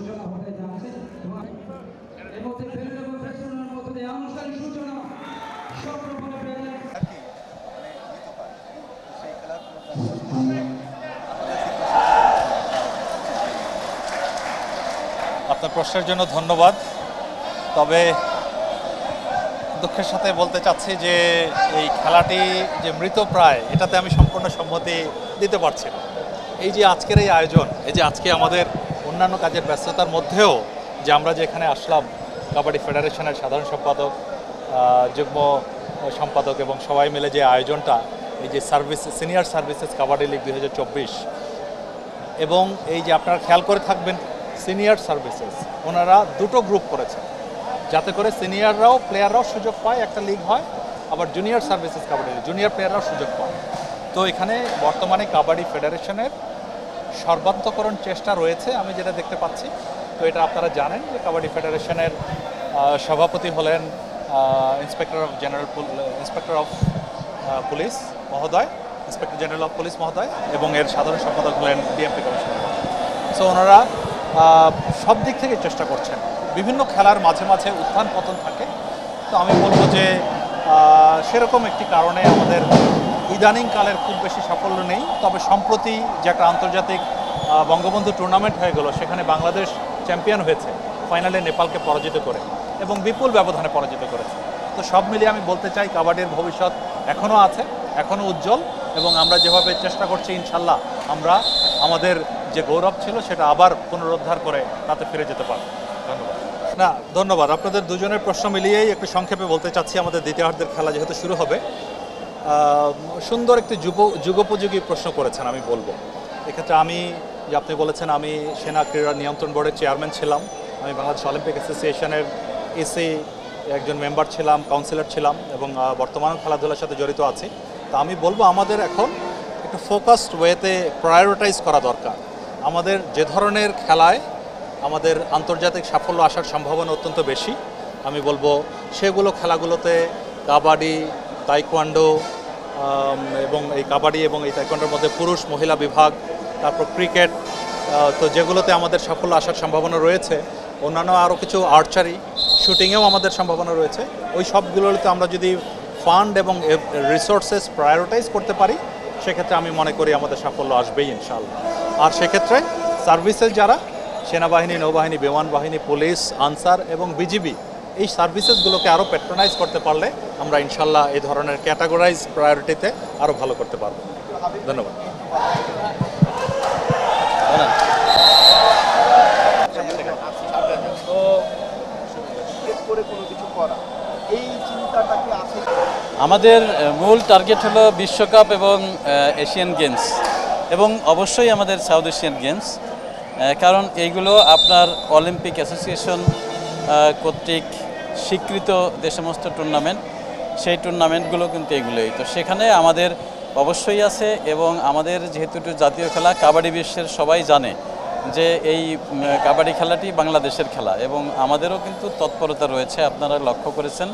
সূচনা হতে যাচ্ছে এর মধ্যে ফেলুদা প্রেসিডেন্টের মধ্যে দিয়ে আনুষ্ঠানিক সূচনা সর্বপ্রথমে প্রেজেন্ট আপনার প্রশ্নের জন্য ধন্যবাদ। তবে দুঃখের সাথে বলতে চাচ্ছি যে এই খেলাটি যে মৃতপ্রায় এটাতে আমি সম্পূর্ণ সম্মতি দিতে পারছি না। এই যে আজকের এই আয়োজন, এই যে আজকে আমাদের অন্যান্য কাজের ব্যস্ততার মধ্যেও যে আমরা যে এখানে আসলাম, কাবাডি ফেডারেশনের সাধারণ সম্পাদক, যুগ্ম সম্পাদক এবং সবাই মিলে যে আয়োজনটা, এই যে সিনিয়র সার্ভিসেস কাবাডি লিগ 2024 এবং এই যে আপনারা খেয়াল করে থাকবেন সিনিয়র সার্ভিসেস ওনারা দুটো গ্রুপ করেছেন যাতে করে সিনিয়ররাও প্লেয়াররাও সুযোগ পায়, একটা লিগ হয়, আবার জুনিয়র সার্ভিসেস কাবাডি জুনিয়র প্লেয়াররাও সুযোগ পায়। তো এখানে বর্তমানে কাবাডি ফেডারেশনের সর্বাত্মকরণ চেষ্টা রয়েছে আমি যেটা দেখতে পাচ্ছি। তো এটা আপনারা জানেন যে কাবাডি ফেডারেশনের সভাপতি হলেন ইন্সপেক্টর অফ পুলিশ মহোদয়, ইন্সপেক্টর জেনারেল অফ পুলিশ মহোদয়, এবং এর সাধারণ সম্পাদক হলেন ডিএমপি কমিশনার। সো ওনারা সব দিক থেকে চেষ্টা করছেন। বিভিন্ন খেলার মাঝে মাঝে উত্থান পতন থাকে। তো আমি বলবো যে সেরকম একটি কারণে আমাদের ইদানিংকালের খুব বেশি সাফল্য নেই। তবে সম্প্রতি যে একটা আন্তর্জাতিক বঙ্গবন্ধু টুর্নামেন্ট হয়ে গেল, সেখানে বাংলাদেশ চ্যাম্পিয়ন হয়েছে ফাইনালে নেপালকে পরাজিত করে এবং বিপুল ব্যবধানে পরাজিত করেছে। তো সব মিলিয়ে আমি বলতে চাই কাবাডির ভবিষ্যৎ এখনও আছে, এখনও উজ্জ্বল, এবং আমরা যেভাবে চেষ্টা করছি ইনশাল্লাহ আমরা আমাদের যে গৌরব ছিল সেটা আবার পুনরুদ্ধার করে তাতে ফিরে যেতে পারব। ধন্যবাদ। না, ধন্যবাদ। আপনাদের দুজনের প্রশ্ন মিলিয়েই একটু সংক্ষেপে বলতে চাচ্ছি, আমাদের দ্বিতীয়ার্ধের খেলা যেহেতু শুরু হবে, সুন্দর একটি যুগোপযোগী প্রশ্ন করেছেন আমি বলবো। এক্ষেত্রে আমি যে আপনি বলেছেন, আমি সেনা ক্রীড়া নিয়ন্ত্রণ বোর্ডের চেয়ারম্যান ছিলাম, আমি বাংলাদেশ অলিম্পিক অ্যাসোসিয়েশনের এসি একজন মেম্বার ছিলাম, কাউন্সিলর ছিলাম, এবং বর্তমানেও খেলাধুলার সাথে জড়িত আছি। তো আমি বলবো আমাদের এখন একটু ফোকাসড ওয়েতে প্রায়োরিটাইজ করা দরকার। আমাদের যে ধরনের খেলায় আমাদের আন্তর্জাতিক সাফল্য আসার সম্ভাবনা অত্যন্ত বেশি, আমি বলবো সেগুলো খেলাগুলোতে কাবাডি, তাইকোয়ান্ডো, এবং এই কাবাডি এবং এই তাইকোয়ান্ডোর মধ্যে পুরুষ মহিলা বিভাগ, তারপর ক্রিকেট, তো যেগুলোতে আমাদের সাফল্য আসার সম্ভাবনা রয়েছে, অন্যান্য আরও কিছু আর্চারি, শুটিংয়েও আমাদের সম্ভাবনা রয়েছে। ওই সবগুলোতে আমরা যদি ফান্ড এবং রিসোর্সেস প্রায়োরিটাইজ করতে পারি, সেক্ষেত্রে আমি মনে করি আমাদের সাফল্য আসবেই ইনশাআল্লাহ। আর সেক্ষেত্রে সার্ভিসেস যারা সেনাবাহিনী, নৌবাহিনী, বিমান বাহিনী, পুলিশ, আনসার এবং বিজিবি, এই সার্ভিসেসগুলোকে আরও প্যাট্রোনাইজ করতে পারলে আমরা ইনশাল্লাহ এই ধরনের ক্যাটাগরাইজ প্রায়োরিটিতে আরও ভালো করতে পারবো। ধন্যবাদ। আমাদের মূল টার্গেট হলো বিশ্বকাপ এবং এশিয়ান গেমস, এবং অবশ্যই আমাদের সাউথ এশিয়ান গেমস, কারণ এইগুলো আপনার অলিম্পিক অ্যাসোসিয়েশন কর্তৃক স্বীকৃত যে সমস্ত টুর্নামেন্ট, সেই টুর্নামেন্টগুলো কিন্তু এগুলোই। তো সেখানে আমাদের অবশ্যই আছে, এবং আমাদের যেহেতু জাতীয় খেলা কাবাডি, বিশ্বের সবাই জানে যে এই কাবাডি খেলাটি বাংলাদেশের খেলা, এবং আমাদেরও কিন্তু তৎপরতা রয়েছে। আপনারা লক্ষ্য করেছেন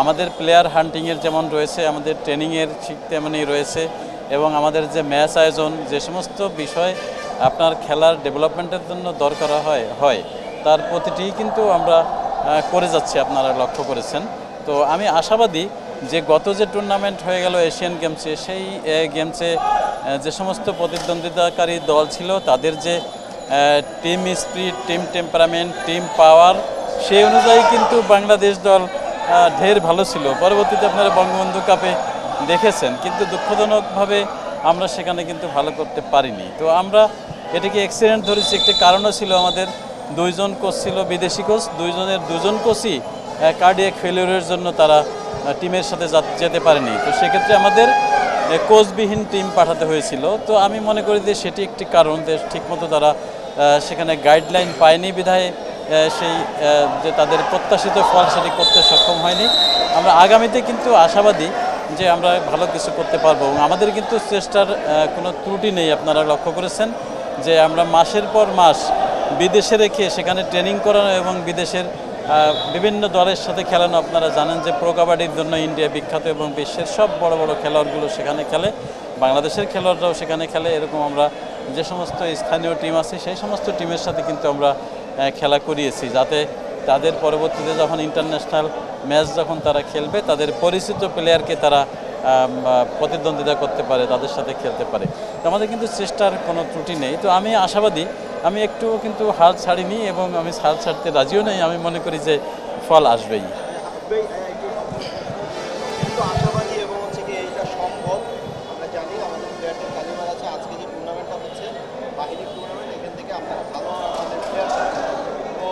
আমাদের প্লেয়ার হান্টিংয়ের যেমন রয়েছে, আমাদের ট্রেনিংয়ের ঠিক তেমনই রয়েছে, এবং আমাদের যে ম্যাচ আয়োজন, যে সমস্ত বিষয় আপনার খেলার ডেভেলপমেন্টের জন্য দরকার হয় তার প্রতিটি কিন্তু আমরা করে যাচ্ছি, আপনারা লক্ষ্য করেছেন। তো আমি আশাবাদী যে গত যে টুর্নামেন্ট হয়ে গেল এশিয়ান গেমসে, সেই গেমসে যে সমস্ত প্রতিদ্বন্দ্বিতাকারী দল ছিল তাদের যে team spirit, team temperament, team power, সেই অনুযায়ী কিন্তু বাংলাদেশ দল ঢের ভালো ছিল। পরবর্তীতে আপনারা বঙ্গবন্ধু কাপে দেখেছেন, কিন্তু দুঃখজনকভাবে আমরা সেখানে কিন্তু ভালো করতে পারিনি। তো আমরা এটাকে অ্যাক্সিডেন্ট ধরেছি। একটি কারণও ছিল আমাদের দুইজন কোচ ছিল বিদেশি কোচ, দুজন কোচই কার্ডিয়াক ফেলিওরের জন্য তারা টিমের সাথে যেতে পারেনি। তো সেক্ষেত্রে আমাদের কোচবিহীন টিম পাঠাতে হয়েছিল। তো আমি মনে করি যে সেটি একটি কারণ, যে ঠিকমতো তারা সেখানে গাইডলাইন পায়নি বিধায় সেই যে তাদের প্রত্যাশিত ফল সেটি করতে সক্ষম হয়নি। আমরা আগামীতে কিন্তু আশাবাদী যে আমরা ভালো কিছু করতে পারবো, এবং আমাদের কিন্তু চেষ্টার কোনো ত্রুটি নেই। আপনারা লক্ষ্য করেছেন যে আমরা মাসের পর মাস বিদেশে রেখে সেখানে ট্রেনিং করানো এবং বিদেশের বিভিন্ন দলের সাথে খেলানো। আপনারা জানেন যে প্রো কাবাডির জন্য ইন্ডিয়া বিখ্যাত, এবং বিশ্বের সব বড় বড় খেলোয়াড়গুলো সেখানে খেলে, বাংলাদেশের খেলোয়াড়রাও সেখানে খেলে। এরকম আমরা যে সমস্ত স্থানীয় টিম আছে সেই সমস্ত টিমের সাথে কিন্তু আমরা খেলা করিয়েছি, যাতে তাদের পরবর্তীতে যখন ইন্টারন্যাশনাল ম্যাচ যখন তারা খেলবে তাদের পরিচিত প্লেয়ারকে তারা প্রতিদ্বন্দ্বিতা করতে পারে, তাদের সাথে খেলতে পারে। তো আমাদের কিন্তু চেষ্টার কোনো ত্রুটি নেই। তো আমি আশাবাদী, আমি একটু কিন্তু হাল ছাড়িনি এবং আমি হাল ছাড়তে রাজিও নেই। আমি মনে করি যে ফল আসবেই। আশাবাদী এবং হচ্ছে কি এইটা সম্ভব। আমরা জানি আমাদের প্লেয়ারদের কালিমার আছে। আজকে যে টুর্নামেন্টটা হচ্ছে বাহিরের টুর্নামেন্ট, এখান থেকে আপনারা ভালো আমাদের প্লেয়ার পাচ্ছেন। তো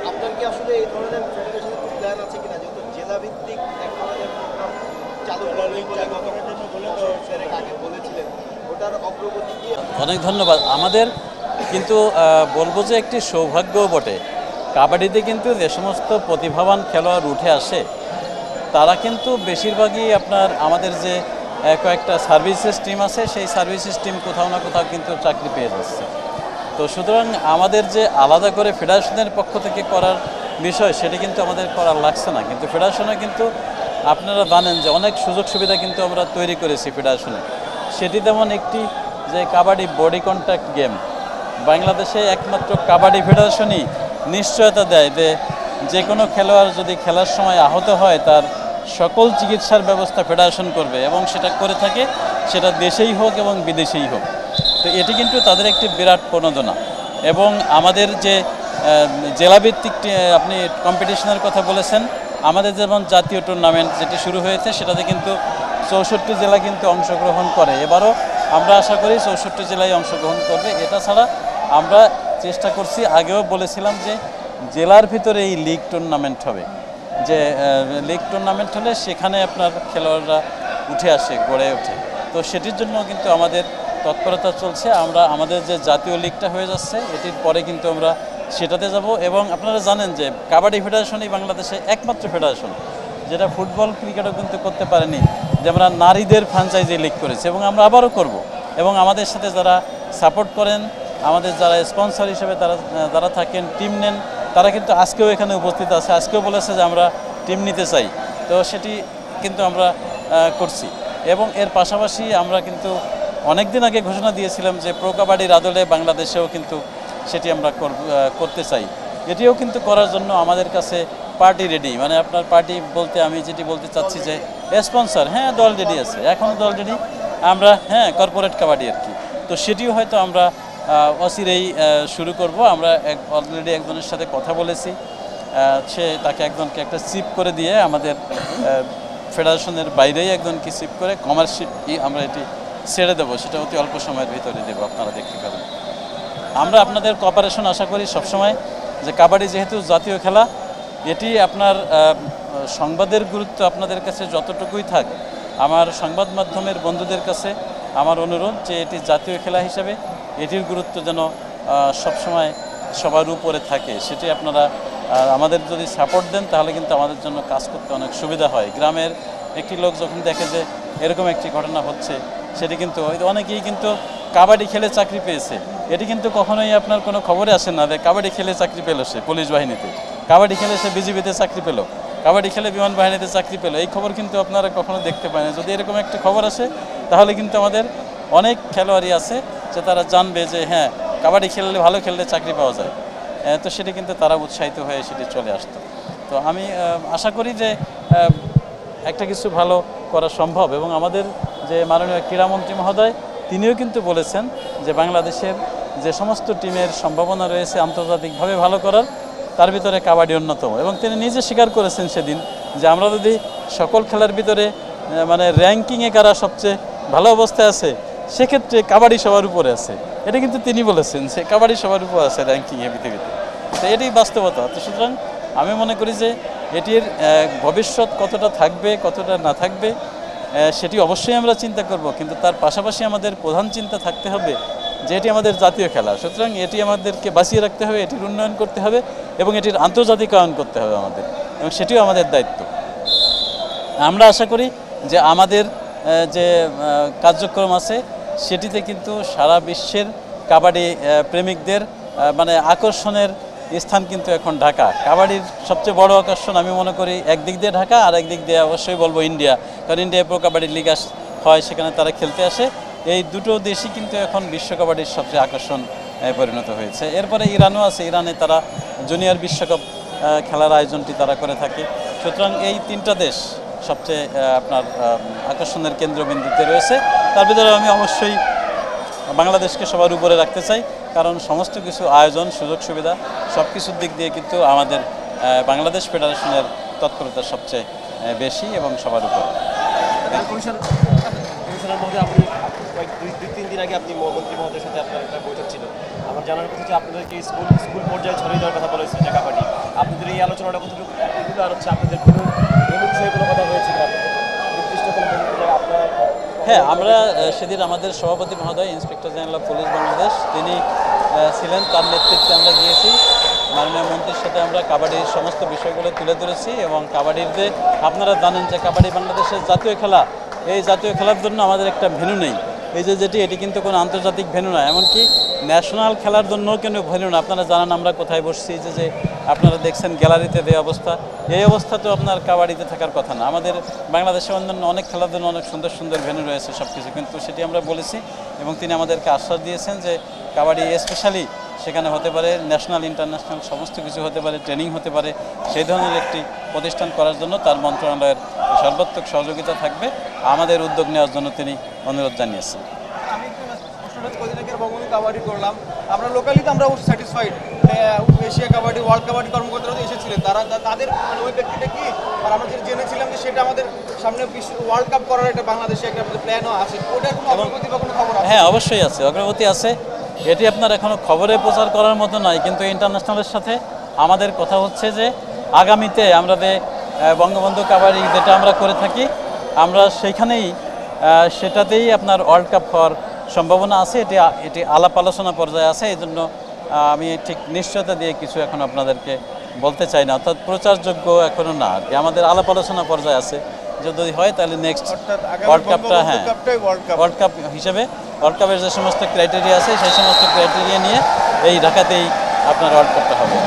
আপনার কি আসলে এই ধরনের ফেডারেশনের প্ল্যান আছে কিনা, যেহেতু জেলা ভিত্তিক এক ধরনের প্রোগ্রাম চালু আগে বলেছিলেন, ওটার অগ্রগতি কি? অনেক ধন্যবাদ। আমাদের কিন্তু বলবো যে একটি সৌভাগ্যও বটে, কাবাডিতে কিন্তু যে সমস্ত প্রতিভাবান খেলোয়াড় উঠে আসে তারা কিন্তু বেশিরভাগই আপনার আমাদের যে কয়েকটা সার্ভিসেস টিম আছে, সেই সার্ভিসেস টিম কোথাও না কোথাও কিন্তু চাকরি পেয়ে যাচ্ছে। তো সুতরাং আমাদের যে আলাদা করে ফেডারেশনের পক্ষ থেকে করার বিষয়, সেটি কিন্তু আমাদের করার লাগছে না। কিন্তু ফেডারেশনে কিন্তু আপনারা জানেন যে অনেক সুযোগ সুবিধা কিন্তু আমরা তৈরি করেছি ফেডারেশনে। সেটি যেমন একটি যে কাবাডি বডি কন্ট্যাক্ট গেম, বাংলাদেশে একমাত্র কাবাডি ফেডারেশনই নিশ্চয়তা দেয় যে কোনো খেলোয়াড় যদি খেলার সময় আহত হয় তার সকল চিকিৎসার ব্যবস্থা ফেডারেশন করবে, এবং সেটা করে থাকে, সেটা দেশেই হোক এবং বিদেশেই হোক। তো এটি কিন্তু তাদের একটি বিরাট প্রণোদনা। এবং আমাদের যে জেলাভিত্তিক আপনি কম্পিটিশনের কথা বলেছেন, আমাদের যেমন জাতীয় টুর্নামেন্ট যেটি শুরু হয়েছে, সেটাতে কিন্তু 64 জেলা কিন্তু অংশগ্রহণ করে। এবারও আমরা আশা করি 64 জেলায় অংশগ্রহণ করবে। এটা ছাড়া আমরা চেষ্টা করছি, আগেও বলেছিলাম যে জেলার ভিতরে এই লিগ টুর্নামেন্ট হবে, যে লিগ টুর্নামেন্ট হলে সেখানে আপনার খেলোয়াড়রা উঠে আসে, গড়ে ওঠে। তো সেটির জন্য কিন্তু আমাদের তৎপরতা চলছে। আমরা আমাদের যে জাতীয় লিগটা হয়ে যাচ্ছে, এটির পরে কিন্তু আমরা সেটাতে যাব। এবং আপনারা জানেন যে কাবাডি ফেডারেশনই বাংলাদেশে একমাত্র ফেডারেশন যেটা ফুটবল ক্রিকেটও কিন্তু করতে পারেনি, যে আমরা নারীদের ফ্র্যাঞ্চাইজি লিগ করেছি, এবং আমরা আবারও করব। এবং আমাদের সাথে যারা সাপোর্ট করেন, আমাদের যারা স্পন্সর হিসেবে যারা থাকেন, টিম নেন, তারা কিন্তু আজকেও এখানে উপস্থিত আছে, আজকেও বলেছে যে আমরা টিম নিতে চাই। তো সেটি কিন্তু আমরা করছি। এবং এর পাশাপাশি আমরা কিন্তু অনেক দিন আগে ঘোষণা দিয়েছিলাম যে প্রো কাবাডির আদলে বাংলাদেশেও কিন্তু সেটি আমরা করতে চাই। এটিও কিন্তু করার জন্য আমাদের কাছে পার্টি রেডি, মানে আপনার পার্টি বলতে আমি যেটি বলতে চাচ্ছি যে স্পন্সর, হ্যাঁ দল রেডি আছে, এখনও দল রেডি। আমরা কর্পোরেট কাবাডি আর কি, তো সেটিও হয়তো আমরা অচিরেই শুরু করব। আমরা অলরেডি একজনের সাথে কথা বলেছি, তাকে একজনকে একটা চিপ করে দিয়ে আমাদের ফেডারেশনের বাইরেই একজনকে চিপ করে কমার্শিপ আমরা এটি ছেড়ে দেবো, সেটা অতি অল্প সময়ের ভিতরে দেবো, আপনারা দেখতে পাবেন। আমরা আপনাদের কোঅপারেশন আশা করি সবসময়, যে কাবাডি যেহেতু জাতীয় খেলা, এটি আপনার সংবাদের গুরুত্ব আপনাদের কাছে যতটুকুই থাক, আমার সংবাদ মাধ্যমের বন্ধুদের কাছে আমার অনুরোধ যে এটি জাতীয় খেলা হিসেবে এটির গুরুত্ব যেন সবসময় সবার উপরে থাকে। সেটি আপনারা আমাদের যদি সাপোর্ট দেন, তাহলে কিন্তু আমাদের জন্য কাজ করতে অনেক সুবিধা হয়। গ্রামের একটি লোক যখন দেখে যে এরকম একটি ঘটনা হচ্ছে, সেটি কিন্তু অনেকেই কিন্তু কাবাডি খেলে চাকরি পেয়েছে, এটি কিন্তু কখনোই আপনার কোনো খবরে আসে না যে কাবাডি খেলে চাকরি পেল সে পুলিশ বাহিনীতে, কাবাডি খেলে সে বিজিবিতে চাকরি পেল, কাবাডি খেলে বিমান বাহিনীতে চাকরি পেল। এই খবর কিন্তু আপনারা কখনো দেখতে পান না। যদি এরকম একটা খবর আসে, তাহলে কিন্তু আমাদের অনেক খেলোয়াড়ই আছে যে তারা জানবে যে হ্যাঁ, কাবাডি খেললে, ভালো খেললে চাকরি পাওয়া যায়। তো সেটি কিন্তু তারা উৎসাহিত হয়ে সেটি চলে আসতো। তো আমি আশা করি যে একটা কিছু ভালো করা সম্ভব। এবং আমাদের যে মাননীয় ক্রীড়ামন্ত্রী মহোদয়, তিনিও কিন্তু বলেছেন যে বাংলাদেশের যে সমস্ত টিমের সম্ভাবনা রয়েছে আন্তর্জাতিকভাবে ভালো করার, তার ভিতরে কাবাডি অন্যতম। এবং তিনি নিজে স্বীকার করেছেন সেদিন যে আমরা যদি সকল খেলার ভিতরে মানে র্যাঙ্কিংয়ে কারা সবচেয়ে ভালো অবস্থায় আছে, সেক্ষেত্রে কাবাডি সবার উপরে আছে। এটা কিন্তু তিনি বলেছেন যে কাবাডি সবার উপর আছে র্যাঙ্কিংয়ে পৃথিবীতে। তো এটি বাস্তবতা। তো সুতরাং আমি মনে করি যে এটির ভবিষ্যৎ কতটা থাকবে, কতটা না থাকবে, সেটি অবশ্যই আমরা চিন্তা করব। কিন্তু তার পাশাপাশি আমাদের প্রধান চিন্তা থাকতে হবে যে এটি আমাদের জাতীয় খেলা, সুতরাং এটি আমাদেরকে বাঁচিয়ে রাখতে হবে, এটির উন্নয়ন করতে হবে এবং এটির আন্তর্জাতিকায়ন করতে হবে আমাদের, এবং সেটিও আমাদের দায়িত্ব। আমরা আশা করি যে আমাদের যে কার্যক্রম আছে, সেটিতে কিন্তু সারা বিশ্বের কাবাডি প্রেমিকদের মানে আকর্ষণের স্থান কিন্তু এখন ঢাকা। কাবাডির সবচেয়ে বড় আকর্ষণ আমি মনে করি একদিক দিয়ে ঢাকা, আর একদিক দিয়ে অবশ্যই বলবো ইন্ডিয়া, কারণ ইন্ডিয়ায় প্রো কাবাডি লিগ হয়, সেখানে তারা খেলতে আসে। এই দুটো দেশই কিন্তু এখন বিশ্ব কাবাডির সবচেয়ে আকর্ষণ পরিণত হয়েছে। এরপরে ইরানও আছে, ইরানে তারা জুনিয়র বিশ্বকাপ খেলার আয়োজনটি তারা করে থাকে। সুতরাং এই 3টা দেশ সবচেয়ে আপনার আকর্ষণের কেন্দ্রবিন্দুতে রয়েছে। তার ভিতরে আমি অবশ্যই বাংলাদেশকে সবার উপরে রাখতে চাই, কারণ সমস্ত কিছু আয়োজন, সুযোগ সুবিধা সব কিছুর দিক দিয়ে কিন্তু আমাদের বাংলাদেশ ফেডারেশনের তৎপরতা সবচেয়ে বেশি এবং সবার উপরে। কমিশনার মধ্যে আপনি দুই তিন দিন আগে আপনি মন্ত্রী মহোদয়ের সাথে আপনার একটা বৈঠক ছিল। আমার জানার কথা যে আপনাদেরকে স্কুল পর্যায়ে ছড়িয়ে দেওয়ার কথা বলেছে যে কাবাডি, আপনাদের এই আলোচনাটা কতটুকু এগুলো আর হচ্ছে আপনাদের কোনো বিষয়ে কোনো কথা হয়েছে কিনা নির্দিষ্ট কোনো আপনার? হ্যাঁ, আমরা সেদিন আমাদের সভাপতি মহোদয় inspector general of police Bangladesh তিনি ছিলেন, তার নেতৃত্বে আমরা গিয়েছি। মাননীয় মন্ত্রীর সাথে আমরা কাবাডির সমস্ত বিষয়গুলো তুলে ধরেছি এবং কাবাডির যে আপনারা জানেন যে কাবাডি বাংলাদেশের জাতীয় খেলা, এই জাতীয় খেলার জন্য আমাদের একটা ভেন্যু নেই। এই যে এটি কিন্তু কোনো আন্তর্জাতিক ভেন্যু নয়, এমনকি ন্যাশনাল খেলার জন্যও কোনো ভেন্যু না। আপনারা জানেন আমরা কোথায় বসছি, যে আপনারা দেখছেন গ্যালারিতে যে অবস্থা, এই অবস্থা তো আপনার কাবাডিতে থাকার কথা না। আমাদের বাংলাদেশে অন্যান্য অনেক খেলার জন্য অনেক সুন্দর সুন্দর ভেন্যু রয়েছে সব কিছু, কিন্তু সেটি আমরা বলেছি এবং তিনি আমাদেরকে আশ্বাস দিয়েছেন যে কাবাডি স্পেশালি সেখানে হতে পারে, ন্যাশনাল ইন্টারন্যাশনাল সমস্ত কিছু হতে পারে, ট্রেনিং হতে পারে, সেই ধরনের একটি প্রতিষ্ঠান করার জন্য তার মন্ত্রণালয়ের সর্বাত্মক সহযোগিতা থাকবে। আমাদের উদ্যোগ নেওয়ার জন্য তিনি অনুরোধ জানিয়েছেন। আমি কদিন আগে বঙ্গবন্ধু কাবাডি করলাম, আমরা লোকালি তো আমরা satisfied. Asia kabaddi, world kabaddi কর্মকর্তারা তো এসেছিলেন, তাদের মানে ওই ব্যক্তিটা কি, আর আমরা যেটা জেনেছিলাম যে সেটা আমাদের সামনে ওয়ার্ল্ড কাপ করার একটা বাংলাদেশে একটা প্ল্যানও আছে, ওটার কোনো অগ্রগতি বা কোনো খবর আছে? হ্যাঁ, অবশ্যই আছে, অগ্রগতি আছে। এটি আপনার এখনও খবরে প্রচার করার মতো নয়, কিন্তু ইন্টারন্যাশনালের সাথে আমাদের কথা হচ্ছে যে আগামীতে আমরা যে বঙ্গবন্ধু কাবাডি যেটা আমরা করে থাকি, আমরা সেইখানেই সেটাতেই আপনার ওয়ার্ল্ড কাপ হওয়ার সম্ভাবনা আছে। এটি আলাপ আলোচনা পর্যায়ে আছে, এই জন্য আমি ঠিক নিশ্চয়তা দিয়ে কিছু এখন আপনাদেরকে বলতে চাই না, অর্থাৎ প্রচারযোগ্য এখনও না। আর কি আমাদের আলাপ আলোচনা পর্যায়ে আছে, যদি হয় তাহলে নেক্সট ওয়ার্ল্ড কাপটা, হ্যাঁ ওয়ার্ল্ড কাপ হিসেবে ওয়ার্ল্ড কাপের যে সমস্ত ক্রাইটেরিয়া আছে সেই সমস্ত ক্রাইটেরিয়া নিয়ে এই ঢাকাতেই আপনার ওয়ার্ল্ড কাপটা হবে।